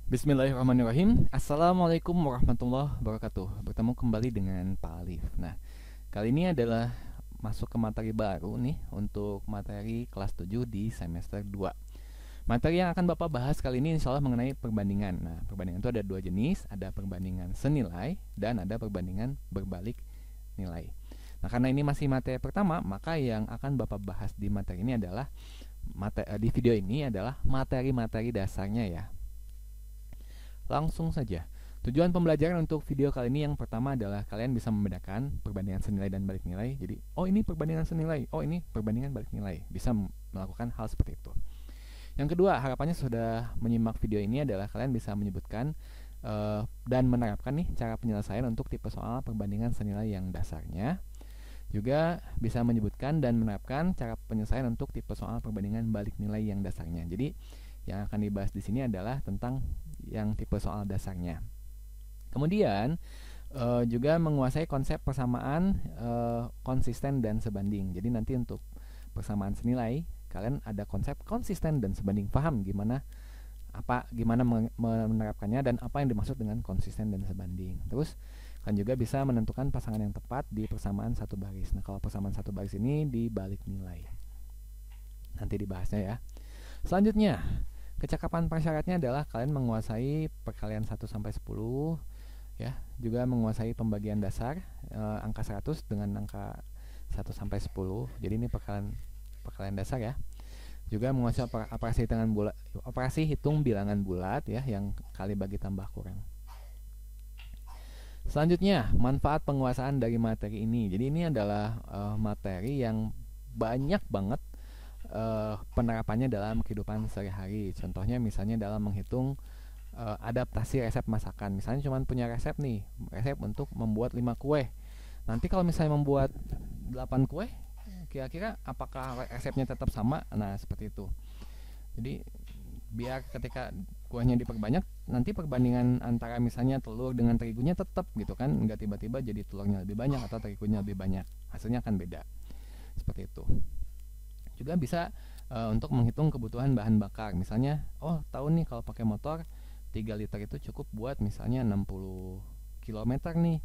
Bismillahirrahmanirrahim. Assalamualaikum warahmatullahi wabarakatuh. Bertemu kembali dengan Pak Alif. Nah, kali ini adalah masuk ke materi baru nih untuk materi kelas 7 di semester 2. Materi yang akan Bapak bahas kali ini insya Allah mengenai perbandingan. Nah, perbandingan itu ada dua jenis, ada perbandingan senilai dan ada perbandingan berbalik nilai. Nah, karena ini masih materi pertama, maka yang akan Bapak bahas di materi ini adalah di video ini adalah materi-materi dasarnya ya. Langsung saja. Tujuan pembelajaran untuk video kali ini yang pertama adalah kalian bisa membedakan perbandingan senilai dan balik nilai. Jadi, oh ini perbandingan senilai, oh ini perbandingan balik nilai. Bisa melakukan hal seperti itu. Yang kedua, harapannya sudah menyimak video ini adalah kalian bisa menyebutkan dan menerapkan nih cara penyelesaian untuk tipe soal perbandingan senilai yang dasarnya. Juga bisa menyebutkan dan menerapkan cara penyelesaian untuk tipe soal perbandingan balik nilai yang dasarnya. Jadi, yang akan dibahas di sini adalah tentang yang tipe soal dasarnya. Kemudian juga menguasai konsep persamaan konsisten dan sebanding. Jadi nanti untuk persamaan senilai kalian ada konsep konsisten dan sebanding. Paham gimana menerapkannya dan apa yang dimaksud dengan konsisten dan sebanding. Terus kalian juga bisa menentukan pasangan yang tepat di persamaan satu baris. Nah, kalau persamaan satu baris ini dibalik nilai. Nanti dibahasnya ya. Selanjutnya, kecakapan persyaratnya adalah kalian menguasai perkalian 1 sampai 10 ya, juga menguasai pembagian dasar angka 100 dengan angka 1 sampai 10. Jadi ini perkalian dasar ya. Juga menguasai operasi hitung bilangan bulat ya, yang kali bagi tambah kurang. Selanjutnya, manfaat penguasaan dari materi ini. Jadi ini adalah materi yang banyak banget penerapannya dalam kehidupan sehari-hari. Contohnya misalnya dalam menghitung adaptasi resep masakan. Misalnya cuma punya resep nih, resep untuk membuat 5 kue. Nanti kalau misalnya membuat 8 kue, kira-kira apakah resepnya tetap sama? Nah, seperti itu. Jadi biar ketika kuahnya diperbanyak, nanti perbandingan antara misalnya telur dengan terigunya tetap gitu kan, nggak tiba-tiba jadi telurnya lebih banyak atau terigunya lebih banyak. Hasilnya akan beda. Seperti itu. Juga bisa untuk menghitung kebutuhan bahan bakar. Misalnya, oh tahu nih kalau pakai motor 3 liter itu cukup buat misalnya 60 km nih.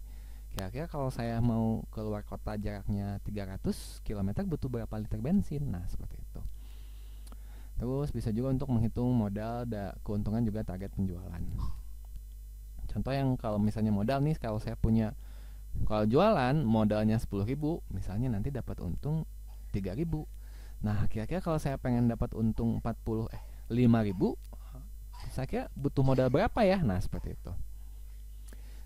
Kira-kira kalau saya mau keluar kota jaraknya 300 km butuh berapa liter bensin? Nah, seperti itu. Terus bisa juga untuk menghitung modal, keuntungan juga target penjualan. Contoh yang kalau misalnya modal nih, kalau jualan modalnya 10.000, misalnya nanti dapat untung 3.000. Nah, kira-kira kalau saya pengen dapat untung 5.000, saya kira butuh modal berapa ya? Nah, seperti itu.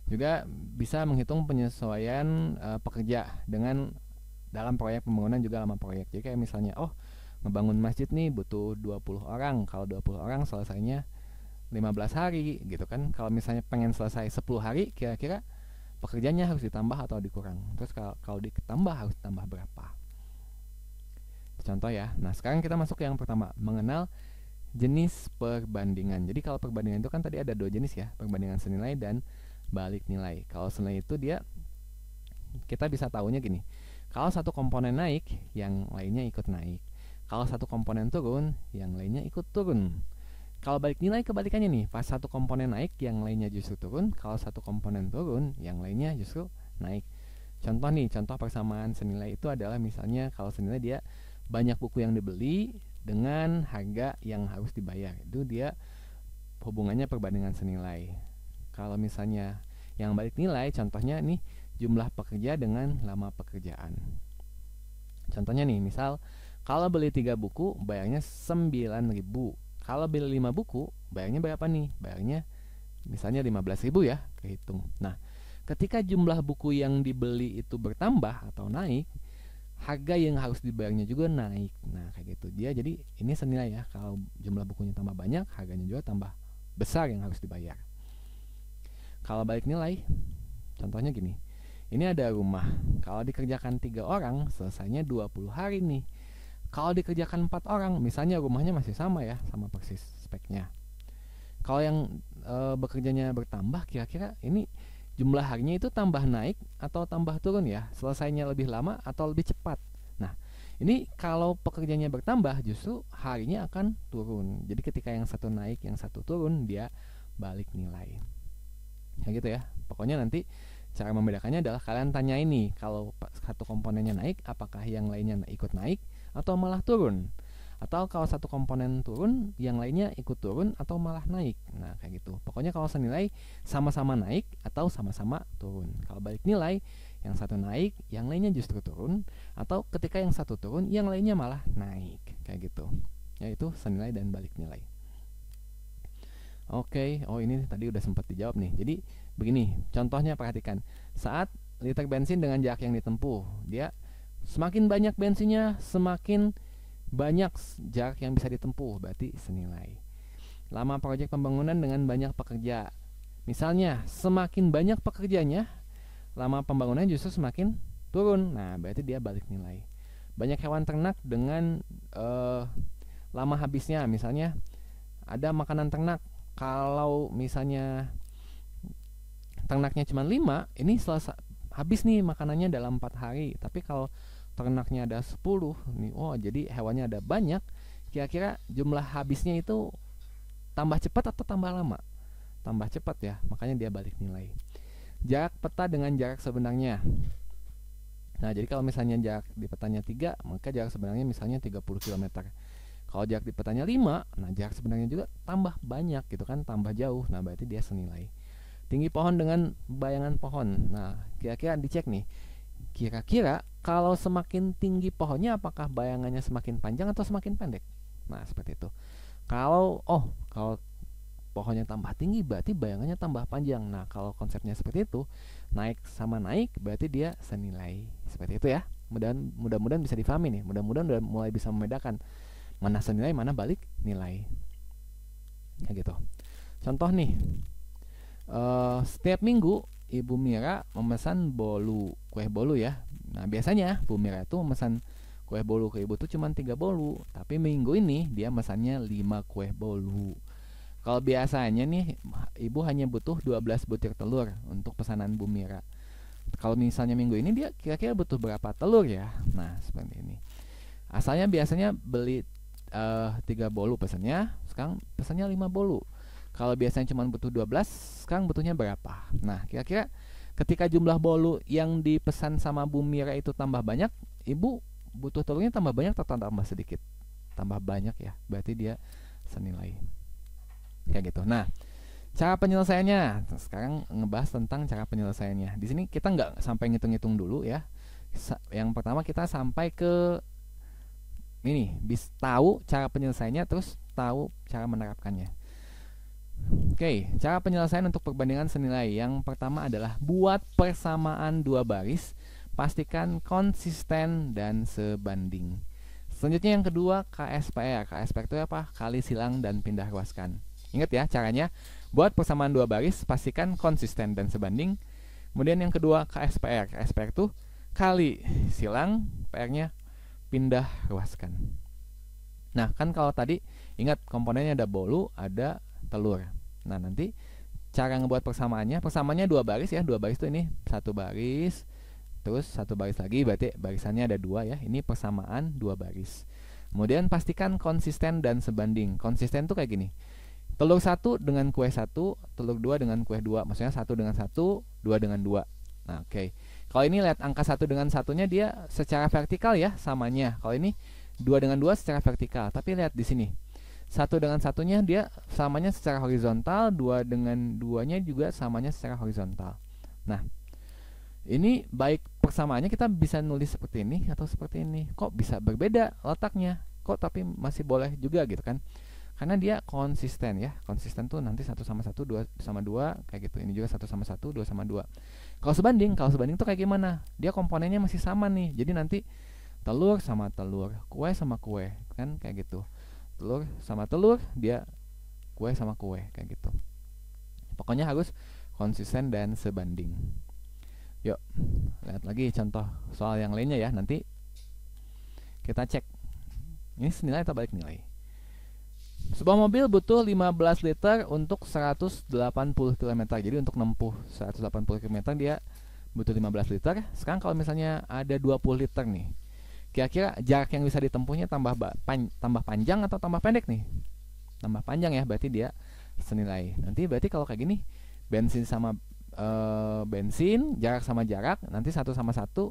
Juga bisa menghitung penyesuaian pekerja dengan dalam proyek pembangunan juga lama proyek. Jadi kayak misalnya, oh, ngebangun masjid nih butuh 20 orang. Kalau 20 orang selesainya 15 hari gitu kan. Kalau misalnya pengen selesai 10 hari, kira-kira pekerjanya harus ditambah atau dikurang. Terus kalau ditambah harus tambah berapa? Contoh ya. Nah, sekarang kita masuk ke yang pertama, mengenal jenis perbandingan. Jadi kalau perbandingan itu kan tadi ada dua jenis ya, perbandingan senilai dan balik nilai. Kalau senilai itu kita bisa tahunya gini. Kalau satu komponen naik, yang lainnya ikut naik. Kalau satu komponen turun, yang lainnya ikut turun. Kalau balik nilai kebalikannya nih, pas satu komponen naik, yang lainnya justru turun. Kalau satu komponen turun, yang lainnya justru naik. Contoh persamaan senilai itu adalah misalnya kalau senilai dia banyak buku yang dibeli dengan harga yang harus dibayar. Itu dia hubungannya perbandingan senilai. Kalau misalnya yang balik nilai, contohnya nih jumlah pekerja dengan lama pekerjaan. Contohnya nih, misal kalau beli 3 buku bayarnya 9.000. Kalau beli 5 buku bayarnya berapa nih? Bayarnya misalnya 15.000 ya, kehitung. Nah, ketika jumlah buku yang dibeli itu bertambah atau naik, harga yang harus dibayarnya juga naik. Nah, kayak gitu. Jadi ini senilai ya. Kalau jumlah bukunya tambah banyak, harganya juga tambah besar yang harus dibayar. Kalau balik nilai, contohnya gini. Ini ada rumah. Kalau dikerjakan 3 orang, selesainya 20 hari nih. Kalau dikerjakan 4 orang, misalnya rumahnya masih sama ya, sama persis speknya. Kalau yang bekerjanya bertambah, kira-kira ini jumlah harinya itu tambah naik atau tambah turun ya, selesainya lebih lama atau lebih cepat. Nah, ini kalau pekerjanya bertambah justru harinya akan turun. Jadi ketika yang satu naik yang satu turun, dia balik nilai. Kayak gitu ya. Pokoknya nanti cara membedakannya adalah kalian tanya ini, kalau satu komponennya naik, apakah yang lainnya ikut naik atau malah turun? Atau kalau satu komponen turun, yang lainnya ikut turun atau malah naik. Nah, kayak gitu. Pokoknya kalau senilai sama-sama naik atau sama-sama turun. Kalau balik nilai, yang satu naik, yang lainnya justru turun, atau ketika yang satu turun, yang lainnya malah naik. Kayak gitu. Yaitu senilai dan balik nilai. Oke, ini tadi udah sempat dijawab nih. Jadi begini, contohnya perhatikan. Saat liter bensin dengan jarak yang ditempuh, dia semakin banyak bensinnya, semakin banyak jarak yang bisa ditempuh, berarti senilai. Lama proyek pembangunan dengan banyak pekerja. Misalnya, semakin banyak pekerjanya, lama pembangunan justru semakin turun. Nah, berarti dia balik nilai. Banyak hewan ternak dengan lama habisnya. Misalnya, ada makanan ternak. Kalau misalnya ternaknya cuma 5, ini selesai habis nih makanannya dalam 4 hari. Tapi kalau ternaknya ada 10 nih, jadi hewannya ada banyak, kira-kira jumlah habisnya itu tambah cepat atau tambah lama? Tambah cepat ya, makanya dia balik nilai. Jarak peta dengan jarak sebenarnya. Nah, jadi kalau misalnya jarak di petanya 3, maka jarak sebenarnya misalnya 30 km. Kalau jarak di petanya 5, nah jarak sebenarnya juga tambah banyak gitu kan, tambah jauh. Nah, berarti dia senilai. Tinggi pohon dengan bayangan pohon. Nah, kira-kira dicek nih. Kira-kira kalau semakin tinggi pohonnya, apakah bayangannya semakin panjang atau semakin pendek? Nah, seperti itu. Kalau pohonnya tambah tinggi, berarti bayangannya tambah panjang. Nah, kalau konsepnya seperti itu, naik sama naik, berarti dia senilai. Seperti itu ya. Mudah-mudahan bisa difahami nih. Mudah-mudahan udah mulai bisa membedakan mana senilai, mana balik nilai. Kayak gitu. Contoh nih. Setiap minggu Ibu Mira memesan kue bolu ya. Nah, biasanya Bu Mira itu memesan kue bolu ke Ibu tuh cuma 3 bolu. Tapi minggu ini dia memesannya 5 kue bolu. Kalau biasanya nih Ibu hanya butuh 12 butir telur untuk pesanan Bu Mira. Kalau misalnya minggu ini dia kira-kira butuh berapa telur ya? Nah, seperti ini. Asalnya biasanya beli 3 bolu pesannya, sekarang pesannya 5 bolu. Kalau biasanya cuma butuh 12, sekarang butuhnya berapa? Nah, kira-kira ketika jumlah bolu yang dipesan sama Bu Mira itu tambah banyak, Ibu butuh telurnya tambah banyak atau tambah sedikit? Tambah banyak ya, berarti dia senilai. Kayak gitu. Nah, cara penyelesaiannya. Sekarang ngebahas tentang cara penyelesaiannya. Di sini kita nggak sampai ngitung-ngitung dulu ya. Yang pertama kita sampai ke ini, tahu cara penyelesaiannya, terus tahu cara menerapkannya. Oke, cara penyelesaian untuk perbandingan senilai. Yang pertama adalah buat persamaan 2 baris, pastikan konsisten dan sebanding. Selanjutnya yang kedua, KSPR. KSPR itu apa? Kali, silang, dan pindah ruaskan. Ingat ya caranya, buat persamaan 2 baris, pastikan konsisten dan sebanding. Kemudian yang kedua, KSPR. KSPR itu kali, silang, PR-nya pindah ruaskan. Nah, kan kalau tadi ingat komponennya ada bolu, ada telur. Nah, nanti cara ngebuat persamaannya 2 baris ya. 2 baris itu ini 1 baris, terus 1 baris lagi, berarti barisannya ada 2 ya. Ini persamaan 2 baris. Kemudian pastikan konsisten dan sebanding. Konsisten tuh kayak gini. Telur 1 dengan kue 1, telur 2 dengan kue 2. Maksudnya 1 dengan 1, 2 dengan 2. Nah, oke. Kalau ini lihat angka 1 dengan 1-nya dia secara vertikal ya samanya. Kalau ini 2 dengan 2 secara vertikal. Tapi lihat di sini. 1 dengan 1-nya dia samanya secara horizontal, 2 dengan 2-nya juga samanya secara horizontal. Nah, ini baik persamaannya kita bisa nulis seperti ini atau seperti ini. Kok bisa berbeda letaknya? Kok tapi masih boleh juga gitu kan? Karena dia konsisten ya. Konsisten tuh nanti 1 sama 1, 2 sama 2 kayak gitu. Ini juga 1 sama 1, 2 sama 2. Kalau sebanding tuh kayak gimana? Dia komponennya masih sama nih. Jadi nanti telur sama telur, kue sama kue, kan kayak gitu. Telur sama telur, dia kue sama kue kayak gitu. Pokoknya harus konsisten dan sebanding. Yuk, lihat lagi contoh soal yang lainnya ya. Nanti kita cek. Ini senilai atau balik nilai? Sebuah mobil butuh 15 liter untuk 180 km. Jadi untuk nempuh 180 km dia butuh 15 liter. Sekarang kalau misalnya ada 20 liter nih, kira-kira jarak yang bisa ditempuhnya tambah panjang atau tambah pendek nih? Tambah panjang ya, berarti dia senilai. Nanti berarti kalau kayak gini, bensin sama bensin, jarak sama jarak, nanti 1 sama 1, 2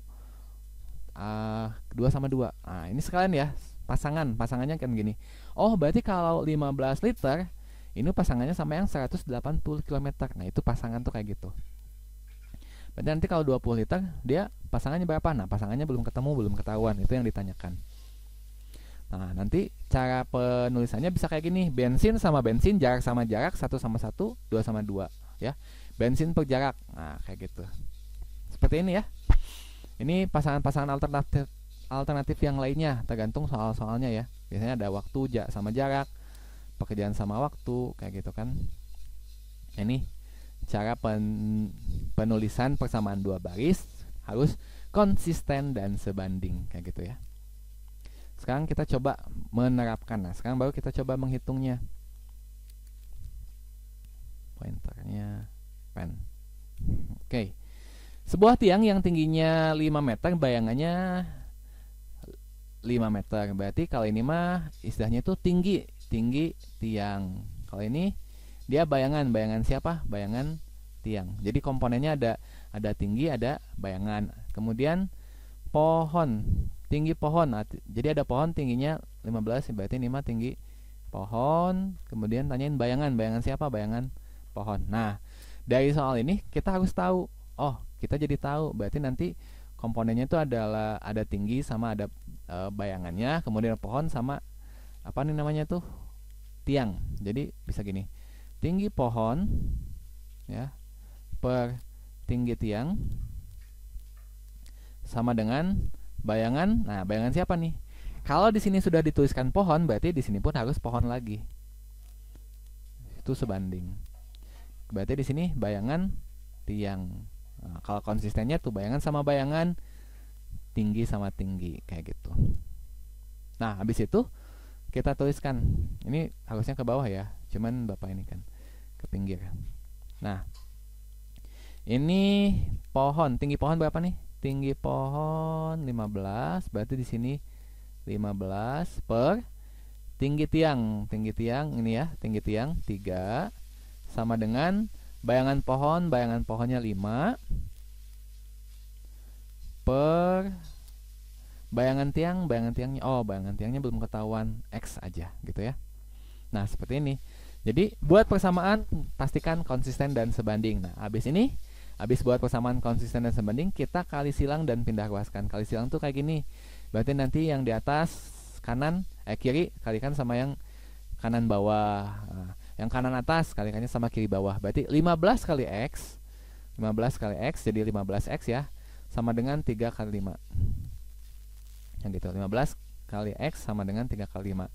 sama 2. Nah, ini sekalian ya, pasangannya kan gini. Oh, berarti kalau 15 liter, ini pasangannya sama yang 180 km. Nah, itu pasangan tuh kayak gitu. Berarti nanti kalau 20 liter, dia pasangannya berapa? Nah, pasangannya belum ketemu, belum ketahuan. Itu yang ditanyakan. Nah, nanti cara penulisannya bisa kayak gini. Bensin sama bensin, jarak sama jarak, 1 sama 1, 2 sama 2. Ya, bensin per jarak. Nah, kayak gitu. Seperti ini ya. Ini pasangan-pasangan alternatif yang lainnya, tergantung soal-soalnya ya. Biasanya ada waktu sama jarak, pekerjaan sama waktu, kayak gitu kan. Ini cara penulisan persamaan dua baris harus konsisten dan sebanding, kayak gitu ya. Sekarang kita coba menerapkan. Nah, sekarang baru kita coba menghitungnya. Pointernya pen. Oke. Sebuah tiang yang tingginya 5 meter, bayangannya 5 meter. Berarti kalau ini mah istilahnya itu tinggi tiang. Kalau ini dia bayangan siapa? Bayangan tiang. Jadi komponennya ada tinggi, ada bayangan. Kemudian pohon, tinggi pohon. Nah, jadi ada pohon tingginya 15, berarti ini mah tinggi pohon. Kemudian tanyain bayangan siapa? Bayangan pohon. Nah, dari soal ini kita harus tahu. Oh, kita jadi tahu. Berarti nanti komponennya itu adalah ada tinggi sama ada bayangannya, kemudian pohon sama apa nih namanya tuh? Tiang. Jadi bisa gini. Tinggi pohon ya per tinggi tiang sama dengan bayangan. Nah, bayangan siapa nih? Kalau di sini sudah dituliskan pohon, berarti di sini pun harus pohon lagi. Itu sebanding. Berarti di sini bayangan tiang. Nah, kalau konsistennya tuh bayangan sama bayangan, tinggi sama tinggi, kayak gitu. Nah, habis itu kita tuliskan. Ini harusnya ke bawah ya, cuman Bapak ini kan ke pinggir. Nah, ini pohon, tinggi pohon berapa nih? Tinggi pohon 15, berarti di sini 15 per tinggi tiang ini ya, tinggi tiang 3 sama dengan bayangan pohonnya 5 per bayangan tiangnya belum ketahuan, X aja gitu ya. Nah, seperti ini. Jadi buat persamaan pastikan konsisten dan sebanding. Nah, habis buat persamaan konsisten dan sebanding, kita kali silang dan pindah ruaskan. Kali silang tuh kayak gini. Berarti nanti yang di atas kiri kalikan sama yang kanan bawah. Nah, yang kanan atas kalikannya sama kiri bawah. Berarti 15 kali X jadi 15X ya, sama dengan 3 kali 5. Yang gitu, 15 kali X sama dengan 3 kali 5.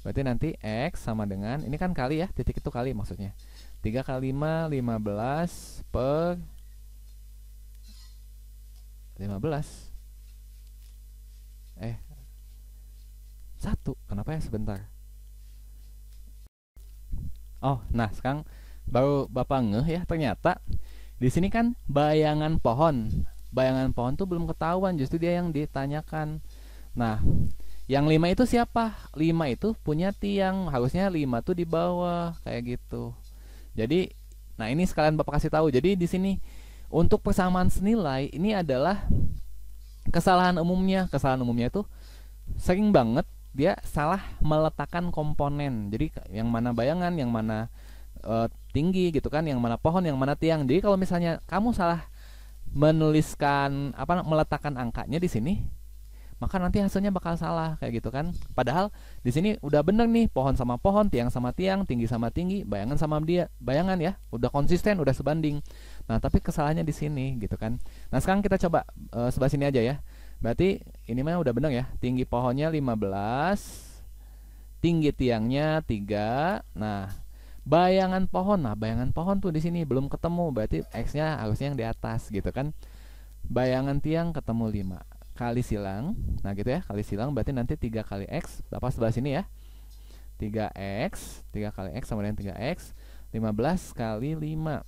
Berarti nanti X sama dengan, ini kan kali ya, titik itu kali maksudnya. 3 kali 5, 15 per 15. 1, kenapa ya sebentar. Oh, nah sekarang baru Bapak ngeh ya, ternyata di sini kan bayangan pohon tuh belum ketahuan, justru dia yang ditanyakan. Nah, yang 5 itu siapa? 5 itu punya tiang, harusnya 5 tuh di bawah, kayak gitu. Jadi, nah ini sekalian Bapak kasih tahu. Jadi di sini untuk persamaan senilai ini adalah kesalahan umumnya. Kesalahan umumnya itu sering banget dia salah meletakkan komponen. Jadi yang mana bayangan, yang mana tinggi gitu kan, yang mana pohon, yang mana tiang. Jadi kalau misalnya kamu salah menuliskan meletakkan angkanya di sini, maka nanti hasilnya bakal salah kayak gitu kan. Padahal di sini udah bener nih, pohon sama pohon, tiang sama tiang, tinggi sama tinggi, bayangan sama dia bayangan ya, udah konsisten, udah sebanding. Nah, tapi kesalahannya di sini gitu kan. Nah, sekarang kita coba sebelah sini aja ya. Berarti ini mah udah bener ya. Tinggi pohonnya 15, tinggi tiangnya 3. Nah, bayangan pohon tuh di sini belum ketemu, berarti X-nya harusnya yang di atas gitu kan. Bayangan tiang ketemu 5. Kali silang, nah gitu ya, kali silang berarti nanti 3 kali X, Bapak sebelah sini ya, 3X, 3 kali X sama dengan 3X, 15 kali 5,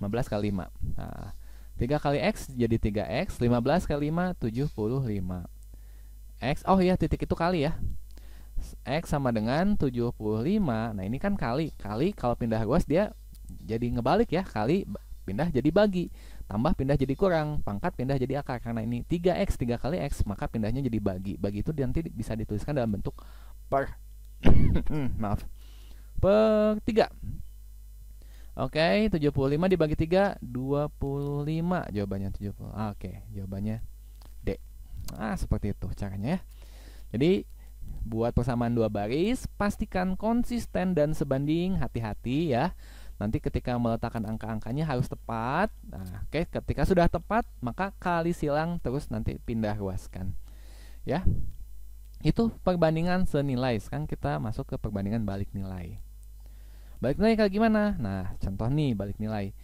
15 kali 5, nah 3 kali X jadi 3X, 15 kali 5, 75 X, oh iya titik itu kali ya, X sama dengan 75. Nah ini kan kali kalau pindah ruas dia jadi ngebalik ya, kali pindah jadi bagi, tambah pindah jadi kurang, pangkat pindah jadi akar. Karena ini 3x, 3 kali x, maka pindahnya jadi bagi. Bagi itu nanti bisa dituliskan dalam bentuk per maaf, per 3. Oke, 75 dibagi 3, 25. Jawabannya 70. Oke, jawabannya D. Seperti itu caranya ya. Jadi buat persamaan dua baris, pastikan konsisten dan sebanding. Hati-hati ya. Nanti ketika meletakkan angka-angkanya harus tepat. Nah, oke, ketika sudah tepat, maka kali silang terus nanti pindah ruaskan. Ya. Itu perbandingan senilai. Sekarang kita masuk ke perbandingan balik nilai. Balik nilai kayak gimana? Nah, contoh nih balik nilai.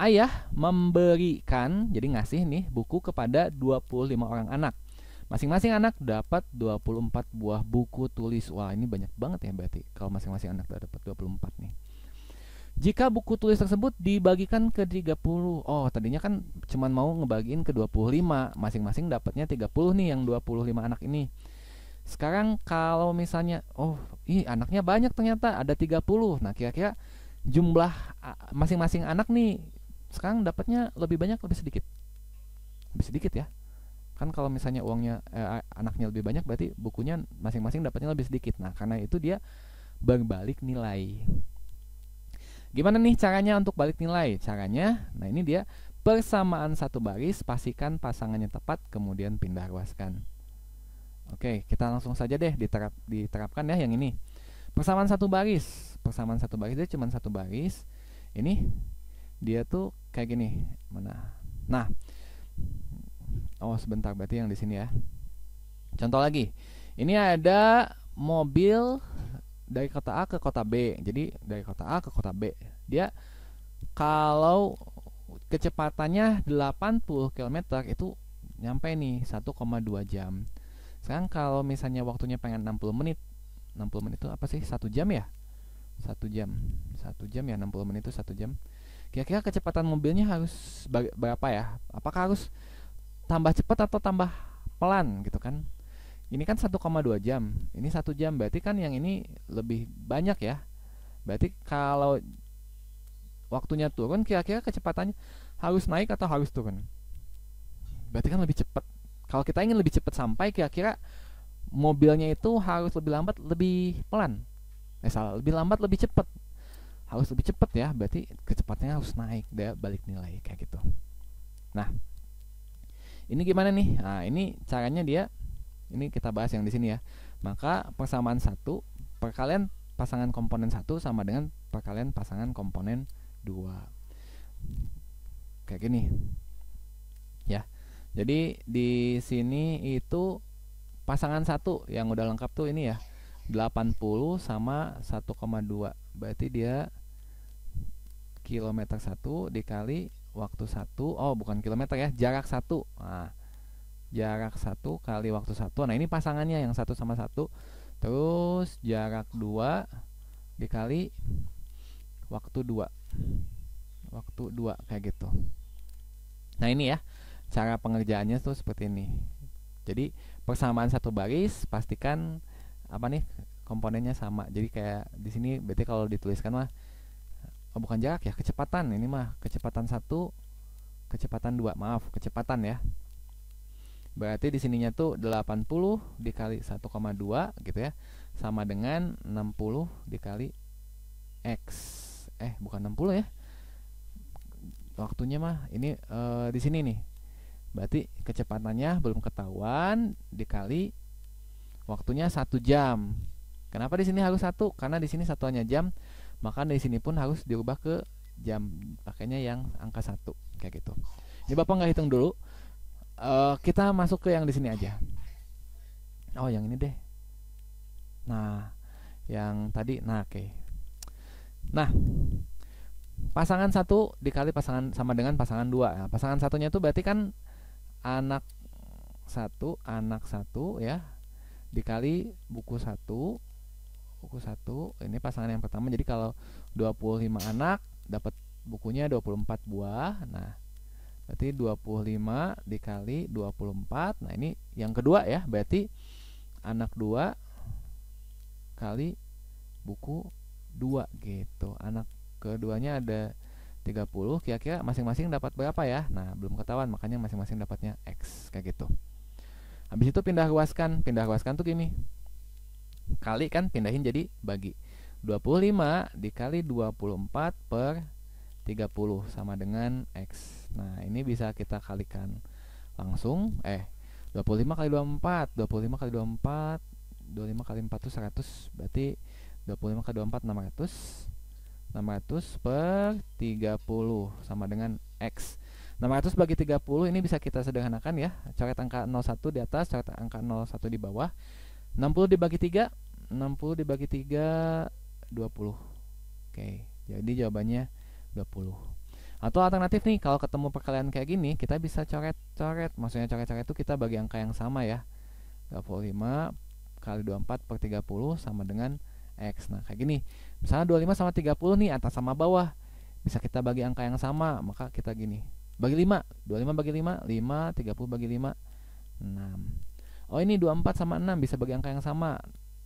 Ayah memberikan, jadi ngasih nih buku kepada 25 orang anak. Masing-masing anak dapat 24 buah buku tulis. Wah, ini banyak banget ya berarti kalau masing-masing anak dapat 24 nih. Jika buku tulis tersebut dibagikan ke 30. Oh, tadinya kan cuman mau ngebagiin ke 25. Masing-masing dapatnya 30 nih yang 25 anak ini. Sekarang kalau misalnya anaknya banyak ternyata ada 30. Nah, kira-kira jumlah masing-masing anak nih sekarang dapatnya lebih banyak lebih sedikit? Lebih sedikit ya. Kan kalau misalnya uangnya anaknya lebih banyak berarti bukunya masing-masing dapatnya lebih sedikit. Nah, karena itu dia berbalik nilai. Gimana nih caranya untuk balik nilai? Caranya, nah ini dia persamaan satu baris, pastikan pasangannya tepat, kemudian pindah ruaskan. Oke, kita langsung saja deh diterapkan ya yang ini. Persamaan satu baris. Persamaan satu baris dia cuma satu baris. Ini dia tuh kayak gini. Mana? Nah. Sebentar berarti yang di sini ya. Contoh lagi. Ini ada mobil dari kota A ke kota B. Jadi dari kota A ke kota B. Dia kalau kecepatannya 80 km itu nyampe nih 1,2 jam. Sekarang kalau misalnya waktunya pengen 60 menit. 60 menit itu apa sih? 1 jam ya? 1 jam. 1 jam ya, 60 menit itu 1 jam. Kira-kira kecepatan mobilnya harus berapa ya? Apakah harus tambah cepat atau tambah pelan gitu kan? Ini kan 1,2 jam. Ini 1 jam. Berarti kan yang ini lebih banyak ya. Berarti kalau waktunya turun, kira-kira kecepatannya harus naik atau harus turun? Berarti kan lebih cepat. Kalau kita ingin lebih cepat sampai, kira-kira mobilnya itu harus lebih lambat, lebih pelan. Salah, lebih lambat, lebih cepat. Harus lebih cepat ya, berarti kecepatannya harus naik, dia balik nilai kayak gitu. Nah, ini gimana nih? Nah, ini caranya dia. Ini kita bahas yang di sini ya. Maka persamaan 1 perkalian pasangan komponen 1 sama dengan perkalian pasangan komponen 2. Kayak gini. Ya. Jadi di sini itu pasangan 1 yang udah lengkap tuh ini ya. 80 sama 1,2. Berarti dia kilometer 1 dikali waktu 1. Oh, bukan kilometer ya, jarak 1. Nah, jarak 1 kali waktu 1. Nah, ini pasangannya yang 1 sama 1. Terus jarak 2 dikali waktu 2. Waktu 2 kayak gitu. Nah, ini ya. Cara pengerjaannya tuh seperti ini. Jadi persamaan satu baris, pastikan apa nih komponennya sama. Jadi kayak di sini berarti kalau dituliskan mah bukan jarak ya, kecepatan. Ini mah kecepatan 1, kecepatan 2. Maaf, kecepatan ya. Berarti di sininya tuh 80 dikali 1,2 gitu ya. Sama dengan 60 dikali X. Bukan 60 ya. Waktunya mah ini di sini nih. Berarti kecepatannya belum ketahuan dikali waktunya 1 jam. Kenapa di sini harus 1? Karena di sini satuannya jam, maka di sini pun harus dirubah ke jam. Pakainya yang angka 1 kayak gitu. Ini Bapak nggak hitung dulu. Kita masuk ke yang di sini aja. Oh, yang ini deh. Nah, yang tadi. Nah, oke. Nah, pasangan 1 dikali pasangan sama dengan pasangan 2. Nah, pasangan satunya itu berarti kan anak 1 ya dikali buku 1. Buku 1 ini pasangan yang pertama. Jadi kalau 25 anak dapat bukunya 24 buah. Nah, berarti 25 dikali 24. Nah, ini yang kedua ya. Berarti anak 2 kali buku 2 gitu. Anak keduanya ada 30, kira-kira masing-masing dapat berapa ya? Nah, belum ketahuan, makanya masing-masing dapatnya X, kayak gitu. Habis itu pindah ruaskan tuh gini. Kali kan, pindahin jadi bagi. 25 dikali 24 per 30 sama dengan X. Nah, ini bisa kita kalikan langsung. 25 kali 24, 25 kali 24, 25 kali 4 itu 100, berarti 25 kali 24 600. 600 per 30 sama dengan X. 600 bagi 30 ini bisa kita sederhanakan ya. Coret angka 01 di atas, coret angka 01 di bawah. 60 dibagi 3, 60 dibagi 3, 20. Oke, jadi jawabannya 20. Atau alternatif nih, kalau ketemu perkalian kayak gini, kita bisa coret-coret. Maksudnya coret-coret itu kita bagi angka yang sama ya. 25 kali 24 per 30 sama dengan X. Nah, kayak gini. Misalnya 25 sama 30 nih, atas sama bawah. Bisa kita bagi angka yang sama, maka kita gini. Bagi 5, 25 bagi 5, 5, 30 bagi 5, 6. Oh, ini 24 sama 6, bisa bagi angka yang sama.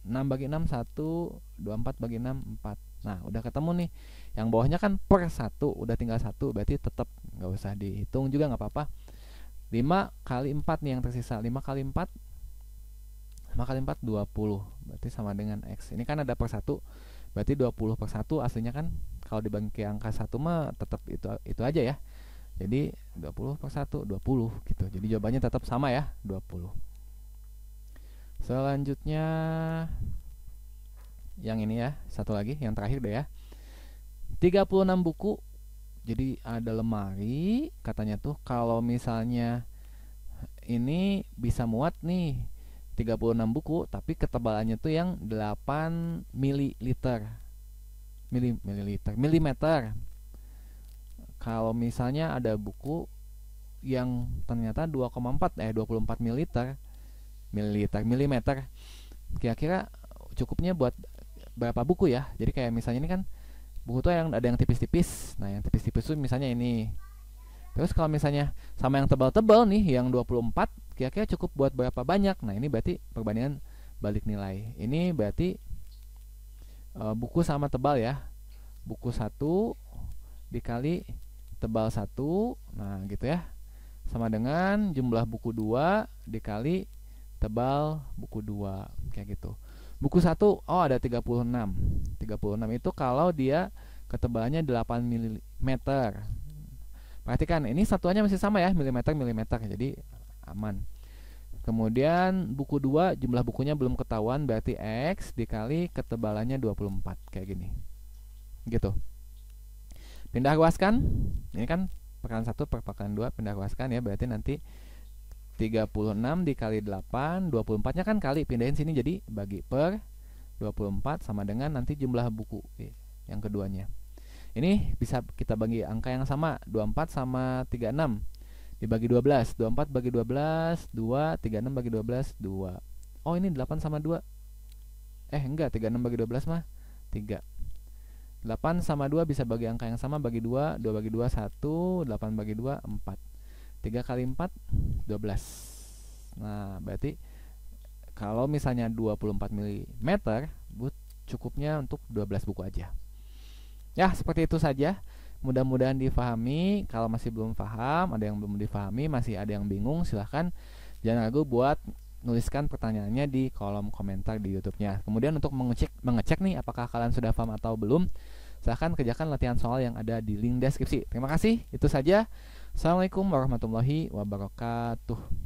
6 bagi 6, 1, 24 bagi 6, 4. Nah, udah ketemu nih. Yang bawahnya kan per 1, udah tinggal 1, berarti tetap nggak usah dihitung juga nggak apa-apa. 5 kali 4 nih yang tersisa. 5 kali 4, 5 kali 4, 20. Berarti sama dengan X. Ini kan ada per 1, berarti 20 per 1 aslinya kan kalau dibagi ke angka 1 mah tetap itu aja ya. Jadi 20 per 1, 20 gitu. Jadi jawabannya tetap sama ya, 20. Selanjutnya yang ini ya, satu lagi, yang terakhir deh ya. 36 buku. Jadi ada lemari, katanya tuh kalau misalnya ini bisa muat nih 36 buku, tapi ketebalannya tuh yang 8 milimeter. Kalau misalnya ada buku yang ternyata 24 milimeter, kira-kira cukupnya buat berapa buku ya? Jadi kayak misalnya ini kan buku tuh yang ada yang tipis-tipis. Nah, yang tipis-tipis tuh misalnya ini. Terus kalau misalnya sama yang tebal-tebal nih, yang 24, kira-kira cukup buat berapa banyak? Nah, ini berarti perbandingan balik nilai. Ini berarti buku sama tebal ya. Buku 1 dikali tebal 1. Nah, gitu ya. Sama dengan jumlah buku 2 dikali tebal buku 2. Kayak gitu. Buku 1, oh ada 36. 36 itu kalau dia ketebalannya 8 mm. Perhatikan, ini satuannya masih sama ya, milimeter. Jadi aman. Kemudian buku 2 jumlah bukunya belum ketahuan, berarti X dikali ketebalannya 24 kayak gini. Gitu. Pindah ruaskan. Ini kan perkalian 1 per perkalian 2, pindah ruaskan ya, berarti nanti 36 dikali 8, 24-nya kan kali, pindahin sini jadi bagi per 24 sama dengan nanti jumlah buku yang keduanya. Ini bisa kita bagi angka yang sama, 24 sama 36 dibagi 12. 24 bagi 12, 2, 36 bagi 12, 2. Oh, ini 8 sama 2. Enggak, 36 bagi 12 mah 3. 8 sama 2 bisa bagi angka yang sama, bagi 2, 2 bagi 2, 1, 8 bagi 2, 4. 3 kali 4, 12. Nah, berarti kalau misalnya 24 mm, cukupnya untuk 12 buku aja. Ya, seperti itu saja. Mudah-mudahan difahami. Kalau masih belum paham, ada yang belum difahami, masih ada yang bingung, silahkan jangan ragu buat nuliskan pertanyaannya di kolom komentar di YouTube-nya. Kemudian untuk mengecek nih apakah kalian sudah paham atau belum, silahkan kerjakan latihan soal yang ada di link deskripsi. Terima kasih. Itu saja. Assalamualaikum warahmatullahi wabarakatuh.